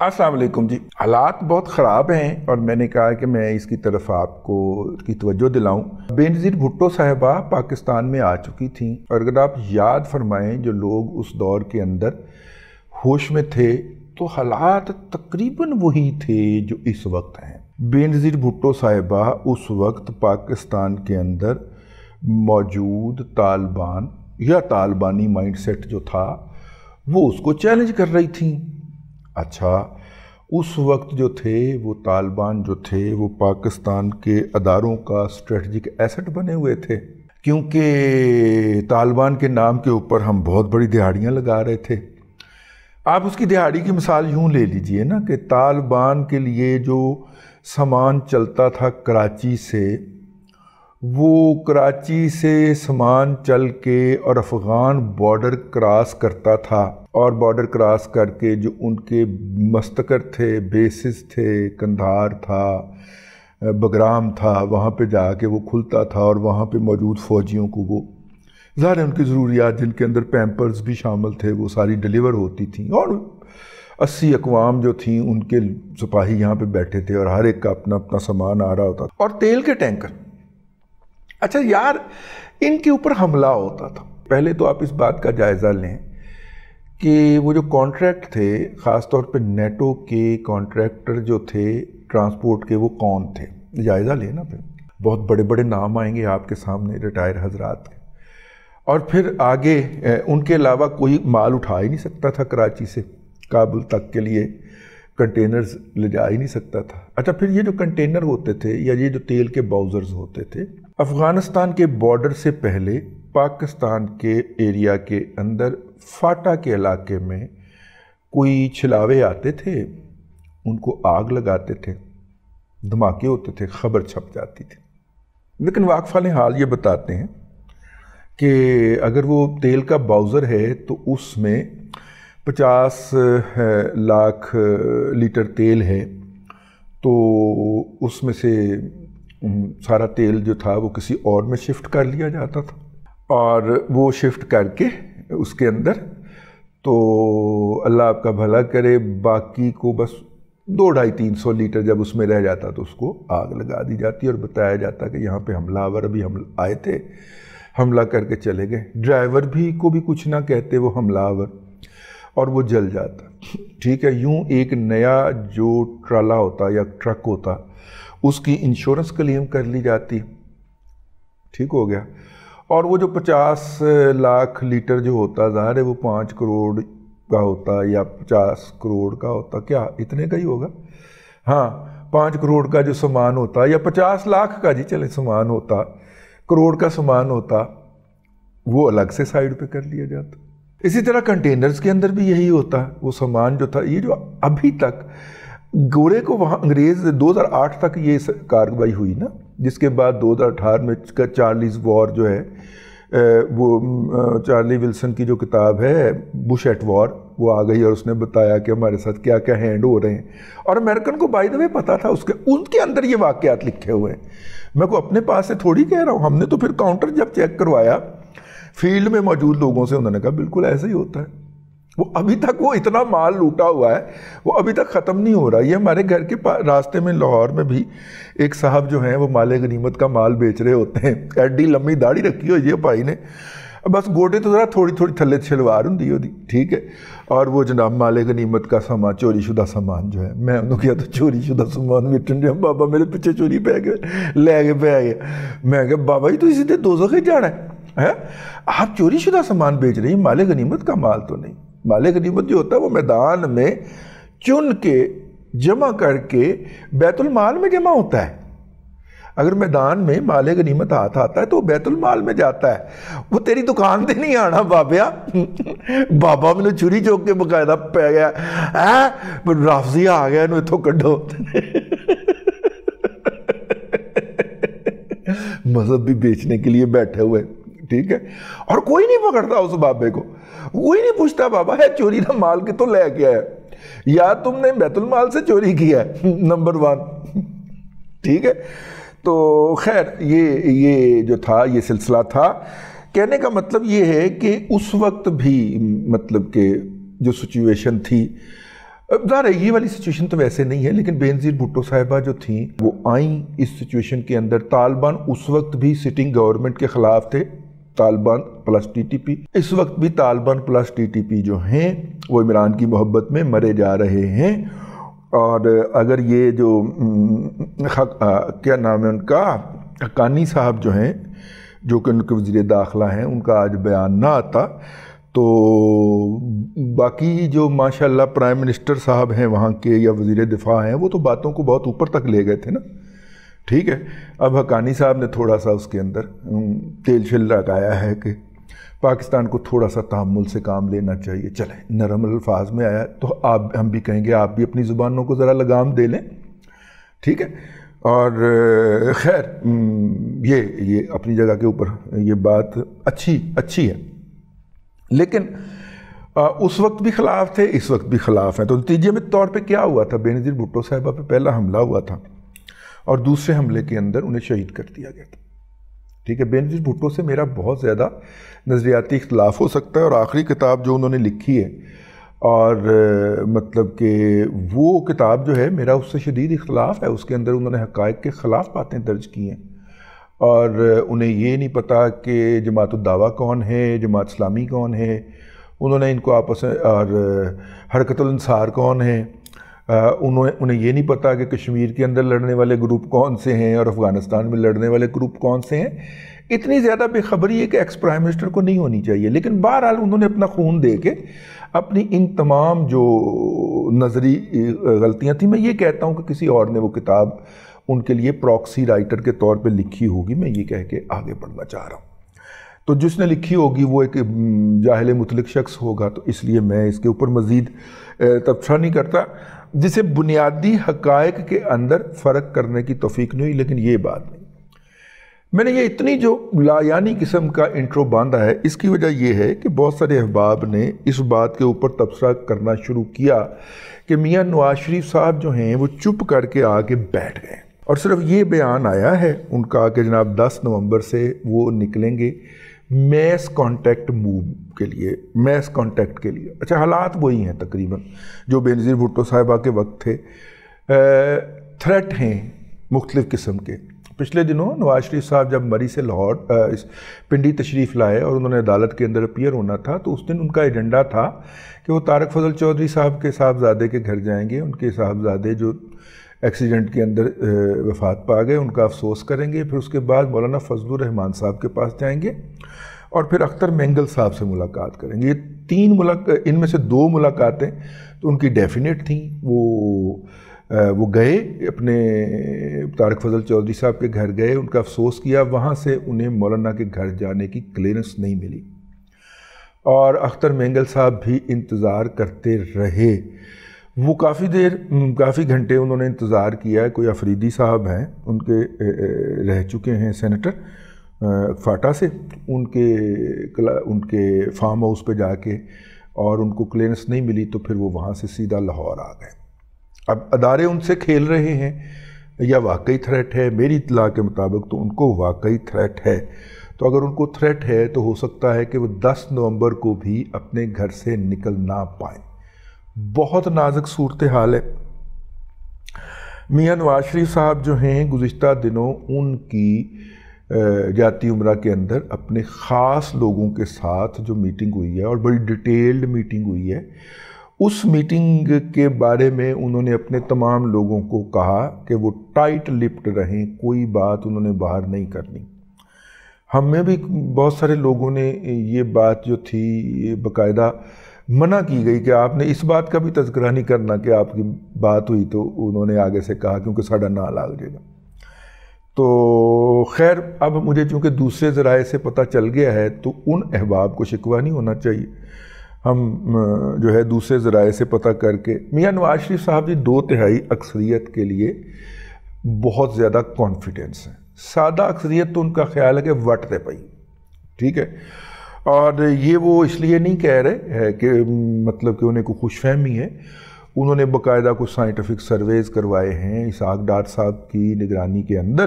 السلام علیکم جی. حالات بہت خراب ہیں اور میں نے کہا کہ میں اس کی طرف آپ کو کی توجہ دلاؤں. بینظیر بھٹو صاحبہ پاکستان میں آ چکی تھیں اور اگر آپ یاد فرمائیں جو لوگ اس دور کے اندر ہوش میں تھے تو حالات تقریباً وہی تھے جو اس وقت ہیں. بینظیر بھٹو صاحبہ اس وقت پاکستان کے اندر موجود طالبان یا طالبانی مائنڈ سیٹ جو تھا وہ اس کو چیلنج کر رہی تھیں. اچھا، اس وقت جو تھے وہ طالبان جو تھے وہ پاکستان کے اداروں کا اسٹریٹجک ایسٹ بنے ہوئے تھے، کیونکہ طالبان کے نام کے اوپر ہم بہت بڑی دہاڑیاں لگا رہے تھے. آپ اس کی دہاڑی کی مثال یوں لے لیجئے نا کہ طالبان کے لیے جو سامان چلتا تھا کراچی سے، وہ کراچی سے سامان چل کے اور افغان بارڈر کراس کرتا تھا، اور بارڈر کراس کر کے جو ان کے مستقر تھے، بیسز تھے، کندھار تھا، بگرام تھا، وہاں پہ جا کے وہ کھلتا تھا اور وہاں پہ موجود فوجیوں کو وہ ظاہر ہے ان کی ضروریات جن کے اندر پیمپرز بھی شامل تھے وہ ساری ڈیلیور ہوتی تھیں، اور 80 اقوام جو تھیں ان کے سپاہی یہاں پہ بیٹھے تھے اور ہر ایک کا اپنا اپنا سامان آ رہا ہوتا تھا، اور تیل کے ٹینکر. اچھا یار، ان کے اوپر حملہ ہوتا تھا. پہلے تو آپ اس بات کا جائزہ لیں کہ وہ جو کانٹریکٹ تھے، خاص طور پہ نیٹو کے کانٹریکٹر جو تھے ٹرانسپورٹ کے، وہ کون تھے؟ جائزہ لیں نا. پھر بہت بڑے بڑے نام آئیں گے آپ کے سامنے ریٹائر حضرات کے، اور پھر آگے ان کے علاوہ کوئی مال اٹھا ہی نہیں سکتا تھا کراچی سے کابل تک کے لیے، کنٹینرز لے جا ہی نہیں سکتا تھا. اچھا، پھر یہ جو کنٹینر ہوتے تھے یا یہ جو تیل کے باؤزرز ہوتے تھے، افغانستان کے بارڈر سے پہلے پاکستان کے ایریا کے اندر فاٹا کے علاقے میں کوئی چھلاوے آتے تھے، ان کو آگ لگاتے تھے، دھماکے ہوتے تھے، خبر چھپ جاتی تھی. لیکن واقفہ حال یہ بتاتے ہیں کہ اگر وہ تیل کا باؤزر ہے تو اس میں 50 لاکھ لیٹر تیل ہے، تو اس میں سے سارا تیل جو تھا وہ کسی اور میں شفٹ کر لیا جاتا تھا، اور وہ شفٹ کر کے اس کے اندر تو اللہ آپ کا بھلا کرے باقی کو بس 200-300 لیٹر جب اس میں رہ جاتا تو اس کو آگ لگا دی جاتی اور بتایا جاتا کہ یہاں پہ حملہ آور ابھی آئے تھے، حملہ کر کے چلے گئے. ڈرائیور بھی کو بھی کچھ نہ کہتے وہ حملہ آور، اور وہ جل جاتا. ٹھیک ہے، یوں ایک نیا جو ٹرالا ہوتا یا ٹرک ہوتا اس کی انشورنس کلیم کر لی جاتی. ٹھیک ہو گیا. اور وہ جو 50 لاکھ لیٹر جو ہوتا، ظاہر ہے وہ 5 کروڑ کا ہوتا یا 50 کروڑ کا ہوتا، کیا اتنے کا ہی ہوگا؟ ہاں، 5 کروڑ کا جو سامان ہوتا یا 50 لاکھ کا جی چلے سامان ہوتا، کروڑ کا سامان ہوتا، وہ الگ سے سائیڈ پہ کر لیا جاتا. اسی طرح کنٹینرز کے اندر بھی یہی ہوتا. وہ سامان جو تھا، یہ جو ابھی تک گورے کو وہاں انگریز 2008 تک یہ کارروائی ہوئی نا، جس کے بعد 2018 میں چارلیز وار جو ہے، وہ چارلی ولسن کی جو کتاب ہے بش ایٹ وار، وہ آ گئی اور اس نے بتایا کہ ہمارے ساتھ کیا کیا ہینڈ ہو رہے ہیں. اور امریکن کو بائی دا وے پتہ تھا، ان کے اندر یہ واقعات لکھے ہوئے ہیں. میں کو اپنے پاس سے تھوڑی کہہ رہا ہوں، ہم نے تو پھر کاؤنٹر جب چیک کروایا فیلڈ میں موجود لوگوں سے، انہوں نے کہا بالکل ایسا ہی ہوتا ہے. وہ ابھی تک وہ اتنا مال لوٹا ہوا ہے، وہ ابھی تک ختم نہیں ہو رہا. یہ ہمارے گھر کے راستے میں لاہور میں بھی ایک صاحب جو ہیں وہ مال غنیمت کا مال بیچ رہے ہوتے ہیں. ایڈی لمبی داڑھی رکھی ہوئی ہے بھائی نے، بس گوڈے تو ذرا تھوڑی تھوڑی تھلے شلوار ہوں دی ہوتی. ٹھیک ہے، اور وہ جناب مال غنیمت کا سامان، چوری شدہ سامان جو ہے، میں انہوں نے کیا تو چوری شدہ سامان بیچن جو بابا میرے پیچھے چوری پہ گئے لے کے پہ آئے. میں کہا بابا جی تو اسی طرح دوزخ ہی جانا ہے، آپ چوری شدہ سامان بیچ رہے ہیں، مال غنیمت کا مال تو نہیں. مال غنیمت جو ہوتا ہے وہ میدان میں چن کے جمع کر کے بیت المال میں جمع ہوتا ہے. اگر میدان میں مال غنیمت ہاتھ آتا ہے تو بیت المال میں جاتا ہے، وہ تیری دکان تے نہیں آنا. بابیا بابا میں نے چوری چوک کے باقاعدہ پہ گیا، رافضی آ گیا انہوں اتھوں کڈو. مذہب بھی بیچنے کے لیے بیٹھے ہوئے. ٹھیک ہے، اور کوئی نہیں پکڑتا اس بابے کو، کوئی نہیں پوچھتا بابا ہے چوری نہ مال کے تو لے کے آیا، یا تم نے بیت المال سے چوری کیا ہے، نمبر 1. ٹھیک ہے، تو خیر یہ جو تھا یہ سلسلہ تھا. کہنے کا مطلب یہ ہے کہ اس وقت بھی مطلب کہ جو سچویشن تھی اب ظاہر ہے یہ والی سچویشن تو ویسے نہیں ہے، لیکن بینظیر بھٹو صاحبہ جو تھیں وہ آئیں اس سچویشن کے اندر. طالبان اس وقت بھی سٹنگ گورنمنٹ کے خلاف تھے، Taliban plus T T P. اس وقت بھی Taliban plus T T P جو ہیں وہ عمران کی محبت میں مرے جا رہے ہیں. اور اگر یہ جو کیا نام ہے ان کا، حقانی صاحب جو ہیں، جو کہ ان کے وزیر داخلہ ہیں، ان کا آج بیان نہ آتا تو باقی جو ماشاءاللہ پرائم منسٹر صاحب ہیں وہاں کے یا وزیر دفاع ہیں، وہ تو باتوں کو بہت اوپر تک لے گئے تھے نا. ٹھیک ہے، اب حقانی صاحب نے تھوڑا سا اس کے اندر تیل شل لگایا ہے کہ پاکستان کو تھوڑا سا تحمل سے کام لینا چاہیے. چلیں نرم الفاظ میں آیا تو ہم بھی کہیں گے آپ بھی اپنی زبانوں کو ذرا لگام دے لیں. ٹھیک ہے، اور خیر یہ اپنی جگہ کے اوپر یہ بات اچھی ہے، لیکن اس وقت بھی خلاف تھے، اس وقت بھی خلاف ہیں. تو نتیجے میں طور پہ کیا ہوا تھا، بینظیر بھٹو صاحبہ پہ پہلا حملہ ہوا تھا اور دوسرے حملے کے اندر انہیں شہید کر دیا گیا تھا. ٹھیک ہے، بینظیر بھٹو سے میرا بہت زیادہ نظریاتی اختلاف ہو سکتا ہے، اور آخری کتاب جو انہوں نے لکھی ہے، اور مطلب کہ وہ کتاب جو ہے میرا اس سے شدید اختلاف ہے. اس کے اندر انہوں نے حقائق کے خلاف باتیں درج کی ہیں، اور انہیں یہ نہیں پتہ کہ جماعت الدعویٰ کون ہے، جماعت اسلامی کون ہے. انہوں نے ان کو آپس میں، اور حرکت الانصار کون ہے. انہیں یہ نہیں پتا کہ کشمیر کے اندر لڑنے والے گروپ کون سے ہیں اور افغانستان میں لڑنے والے گروپ کون سے ہیں. اتنی زیادہ بے خبری ہے کہ ایکس پرائم منسٹر کو نہیں ہونی چاہیے. لیکن بہرحال انہوں نے اپنا خون دے کے اپنی ان تمام جو نظری غلطیاں تھیں، میں یہ کہتا ہوں کہ کسی اور نے وہ کتاب ان کے لیے پراکسی رائٹر کے طور پہ لکھی ہوگی، میں یہ کہہ کے آگے بڑھنا چاہ رہا ہوں. تو جس نے لکھی ہوگی وہ ایک جاہل مطلق شخص ہوگا، تو اس لیے میں اس کے اوپر مزید تبصرہ نہیں کرتا. جسے بنیادی حقائق کے اندر فرق کرنے کی توفیق نہیں ہوئی. لیکن یہ بات نہیں، میں نے یہ اتنی جو لایانی قسم کا انٹرو باندھا ہے، اس کی وجہ یہ ہے کہ بہت سارے احباب نے اس بات کے اوپر تبصرہ کرنا شروع کیا کہ میاں نواز شریف صاحب جو ہیں وہ چپ کر کے آگے بیٹھ گئے، اور صرف یہ بیان آیا ہے ان کا کہ جناب 10 نومبر سے وہ نکلیں گے میس کانٹیکٹ موو کے لیے، میس کانٹیکٹ کے لیے. اچھا، حالات وہی ہیں تقریباً جو بینظیر بھٹو صاحبہ کے وقت تھے. تھریٹ ہیں مختلف قسم کے. پچھلے دنوں نواز شریف صاحب جب مری سے لاہور پنڈی تشریف لائے اور انہوں نے عدالت کے اندر اپیئر ہونا تھا، تو اس دن ان کا ایجنڈا تھا کہ وہ طارق فضل چودھری صاحب کے صاحبزادے کے گھر جائیں گے. ان کے صاحبزادے جو ایکسیڈنٹ کے اندر وفات پا گئے، ان کا افسوس کریں گے. پھر اس کے بعد مولانا فضل الرحمان صاحب کے پاس جائیں گے، اور پھر اختر مینگل صاحب سے ملاقات کریں گے. یہ 3 ان میں سے 2 ملاقاتیں تو ان کی ڈیفینیٹ تھیں. وہ گئے اپنے طارق فضل چودھری صاحب کے گھر گئے، ان کا افسوس کیا. وہاں سے انہیں مولانا کے گھر جانے کی کلیئرنس نہیں ملی، اور اختر مینگل صاحب بھی انتظار کرتے رہے. وہ کافی گھنٹے انہوں نے انتظار کیا ہے. کوئی افریدی صاحب ہیں، ان کے رہ چکے ہیں سینیٹر فاٹا سے، ان کے فارم ہاؤس پہ جا کے، اور ان کو کلیئرنس نہیں ملی تو پھر وہ وہاں سے سیدھا لاہور آ گئے. اب ادارے ان سے کھیل رہے ہیں یا واقعی تھریٹ ہے؟ میری اطلاع کے مطابق تو ان کو واقعی تھریٹ ہے. تو اگر ان کو تھریٹ ہے تو ہو سکتا ہے کہ وہ 10 نومبر کو بھی اپنے گھر سے نکل نہ پائیں. بہت نازک صورتحال ہے. میاں نواز شریف صاحب جو ہیں گزشتہ دنوں ان کی جاتی عمرہ کے اندر اپنے خاص لوگوں کے ساتھ جو میٹنگ ہوئی ہے، اور بڑی ڈیٹیلڈ میٹنگ ہوئی ہے، اس میٹنگ کے بارے میں انہوں نے اپنے تمام لوگوں کو کہا کہ وہ ٹائٹ لپڈ رہیں، کوئی بات انہوں نے باہر نہیں کرنی. ہمیں بھی بہت سارے لوگوں نے یہ بات جو تھی باقاعدہ منع کی گئی کہ آپ نے اس بات کا بھی تذکرہ نہیں کرنا کہ آپ کی بات ہوئی. تو انہوں نے آگے سے کہا کیونکہ ساڑھا نہ لگ جائے گا. تو خیر، اب مجھے چونکہ دوسرے ذرائع سے پتہ چل گیا ہے تو ان احباب کو شکوہ نہیں ہونا چاہیے. ہم جو ہے دوسرے ذرائع سے پتہ کر کے، میاں نواز شریف صاحب کی 2/3 اکثریت کے لیے بہت زیادہ کانفیڈنس ہے. سادہ اکثریت تو ان کا خیال ہے کہ وٹ دے پئی. ٹھیک ہے، اور یہ وہ اس لیے نہیں کہہ رہے ہے کہ مطلب کہ انہیں کوئی خوش فہمی ہے. انہوں نے باقاعدہ کچھ سائنٹیفک سرویز کروائے ہیں اسحاق ڈار صاحب کی نگرانی کے اندر.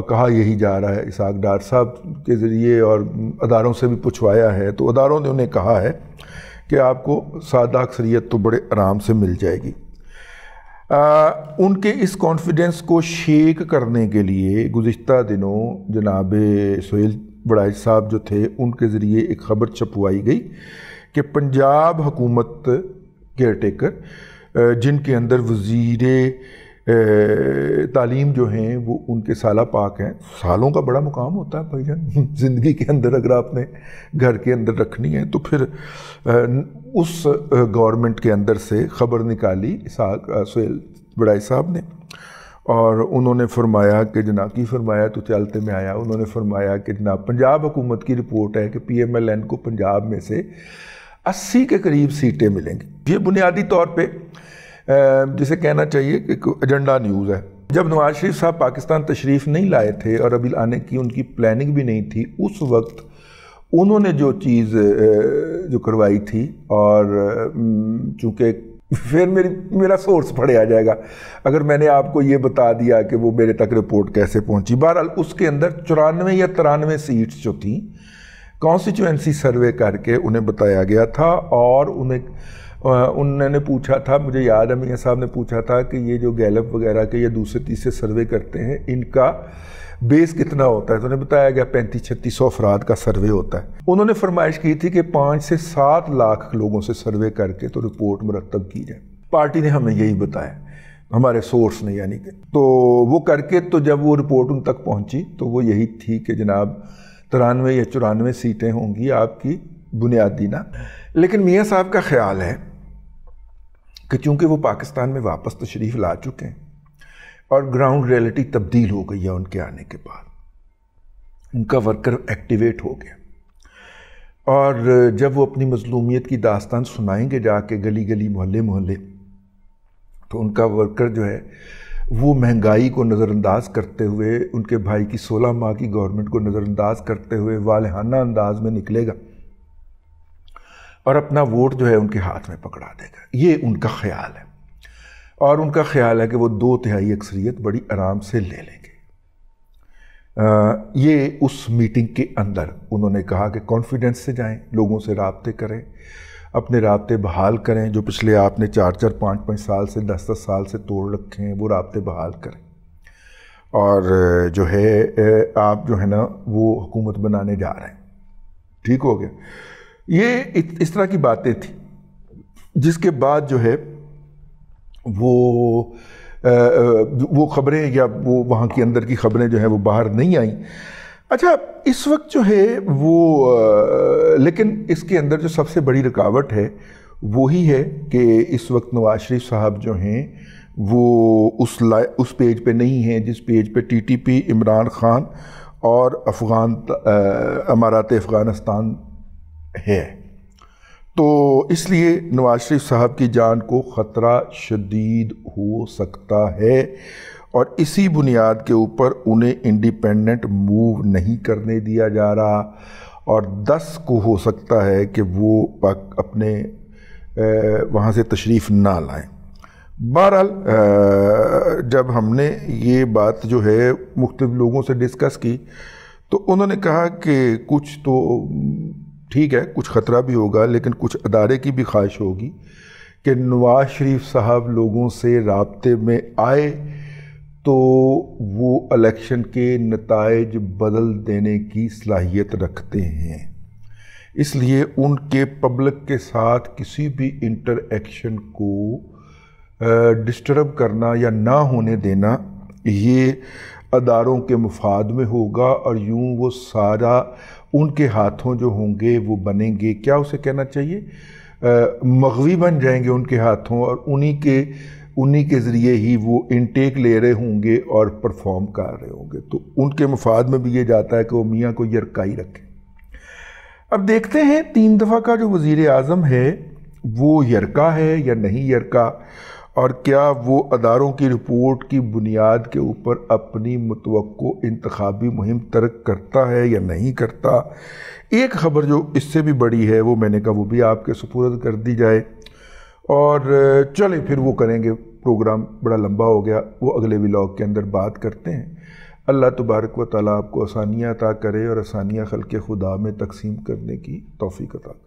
کہا یہی جا رہا ہے اسحاق ڈار صاحب کے ذریعے، اور اداروں سے بھی پوچھوایا ہے تو اداروں نے انہیں کہا ہے کہ آپ کو سادہ اکثریت تو بڑے آرام سے مل جائے گی۔ ان کے اس کانفیڈنس کو شیک کرنے کے لیے گزشتہ دنوں جناب سہیل وڑائچ صاحب جو تھے ان کے ذریعے ایک خبر چھپوائی گئی کہ پنجاب حکومت کیئر ٹیکر جن کے اندر وزیر تعلیم جو ہیں وہ ان کے سالہ پاک ہیں، سالوں کا بڑا مقام ہوتا ہے بھائی جان زندگی کے اندر، اگر آپ نے گھر کے اندر رکھنی ہے تو پھر اس گورنمنٹ کے اندر سے خبر نکالی سہیل وڑائچ صاحب نے، اور انہوں نے فرمایا کہ جناب کی فرمایا تو چلتے میں آیا، انہوں نے فرمایا کہ جناب پنجاب حکومت کی رپورٹ ہے کہ پی ایم ایل این کو پنجاب میں سے 80 کے قریب سیٹیں ملیں گی۔ یہ بنیادی طور پہ جسے کہنا چاہیے کہ ایجنڈا نیوز ہے۔ جب نواز شریف صاحب پاکستان تشریف نہیں لائے تھے اور ابھی آنے کی ان کی پلاننگ بھی نہیں تھی، اس وقت انہوں نے جو چیز جو کروائی تھی، اور چونکہ پھر میرا سورس پڑے آ جائے گا اگر میں نے آپ کو یہ بتا دیا کہ وہ میرے تک رپورٹ کیسے پہنچی۔ بہرحال اس کے اندر 94 یا 93 سیٹس جو تھیں کانسٹیچوئنسی سروے کر کے انہیں بتایا گیا تھا، اور انہوں نے پوچھا تھا، مجھے یاد ہے میاں صاحب نے پوچھا تھا کہ یہ جو گیلپ وغیرہ کے یا دوسرے تیسرے سروے کرتے ہیں ان کا بیس کتنا ہوتا ہے، تو انہیں بتایا گیا 3500-3600 افراد کا سروے ہوتا ہے۔ انہوں نے فرمائش کی تھی کہ 5 سے 7 لاکھ لوگوں سے سروے کر کے تو رپورٹ مرتب کی جائے۔ پارٹی نے ہمیں یہی بتایا، ہمارے سورس نے، یعنی کہ تو وہ کر کے تو جب وہ رپورٹ ان تک پہنچی تو وہ یہی تھی کہ جناب 93 یا 94 سیٹیں ہوں گی آپ کی بنیادی نا۔ لیکن میاں صاحب کا خیال ہے کہ چونکہ وہ پاکستان میں واپس تشریف لا چکے ہیں اور گراؤنڈ ریئلٹی تبدیل ہو گئی ہے ان کے آنے کے بعد، ان کا ورکر ایکٹیویٹ ہو گیا، اور جب وہ اپنی مظلومیت کی داستان سنائیں گے جا کے گلی گلی محلے محلے، تو ان کا ورکر جو ہے وہ مہنگائی کو نظر انداز کرتے ہوئے، ان کے بھائی کی 16 ماہ کی گورنمنٹ کو نظر انداز کرتے ہوئے والہانہ انداز میں نکلے گا اور اپنا ووٹ جو ہے ان کے ہاتھ میں پکڑا دے گا۔ یہ ان کا خیال ہے، اور ان کا خیال ہے کہ وہ 2/3 اکثریت بڑی آرام سے لے لیں گے۔ یہ اس میٹنگ کے اندر انہوں نے کہا کہ کانفیڈنس سے جائیں، لوگوں سے رابطے کریں، اپنے رابطے بحال کریں، جو پچھلے آپ نے 4-4 5-5 سال سے 10-10 سال سے توڑ رکھے ہیں وہ رابطے بحال کریں، اور جو ہے آپ جو ہے نا وہ حکومت بنانے جا رہے ہیں۔ ٹھیک ہو گیا، یہ اس طرح کی باتیں تھیں، جس کے بعد جو ہے وہ خبریں یا وہ وہاں کی اندر کی خبریں جو ہیں وہ باہر نہیں آئیں۔ اچھا، اس وقت جو ہے وہ لیکن اس کے اندر جو سب سے بڑی رکاوٹ ہے وہی ہے کہ اس وقت نواز شریف صاحب جو ہیں وہ اس پیج پہ نہیں ہیں جس پیج پہ ٹی ٹی پی، عمران خان اور امارات افغانستان ہے، تو اس لیے نواز شریف صاحب کی جان کو خطرہ شدید ہو سکتا ہے، اور اسی بنیاد کے اوپر انہیں انڈیپینڈنٹ موو نہیں کرنے دیا جا رہا، اور 10 کو ہو سکتا ہے کہ وہ اپنے وہاں سے تشریف نہ لائیں۔ بہرحال جب ہم نے یہ بات جو ہے مختلف لوگوں سے ڈسکس کی تو انہوں نے کہا کہ کچھ تو ٹھیک ہے، کچھ خطرہ بھی ہوگا، لیکن کچھ ادارے کی بھی خواہش ہوگی کہ نواز شریف صاحب لوگوں سے رابطے میں آئے تو وہ الیکشن کے نتائج بدل دینے کی صلاحیت رکھتے ہیں، اس لیے ان کے پبلک کے ساتھ کسی بھی انٹر ایکشن کو ڈسٹرب کرنا یا نہ ہونے دینا یہ اداروں کے مفاد میں ہوگا، اور یوں وہ سارا ان کے ہاتھوں جو ہوں گے وہ بنیں گے، کیا اسے کہنا چاہیے، مغوی بن جائیں گے ان کے ہاتھوں، اور انہی کے ذریعے ہی وہ انٹیک لے رہے ہوں گے اور پرفارم کر رہے ہوں گے، تو ان کے مفاد میں بھی یہ جاتا ہے کہ وہ میاں کو یرکائی رکھیں۔ اب دیکھتے ہیں 3 دفعہ کا جو وزیر اعظم ہے وہ یرکا ہے یا نہیں یرکا، اور کیا وہ اداروں کی رپورٹ کی بنیاد کے اوپر اپنی متوقع انتخابی مہم ترک کرتا ہے یا نہیں کرتا۔ ایک خبر جو اس سے بھی بڑی ہے وہ میں نے کہا وہ بھی آپ کے سپرد کر دی جائے، اور چلیں پھر وہ کریں گے، پروگرام بڑا لمبا ہو گیا، وہ اگلے ولاگ کے اندر بات کرتے ہیں۔ اللہ تبارک و تعالیٰ آپ کو آسانیاں عطا کرے اور آسانیاں خلق خدا میں تقسیم کرنے کی توفیق عطا کرے۔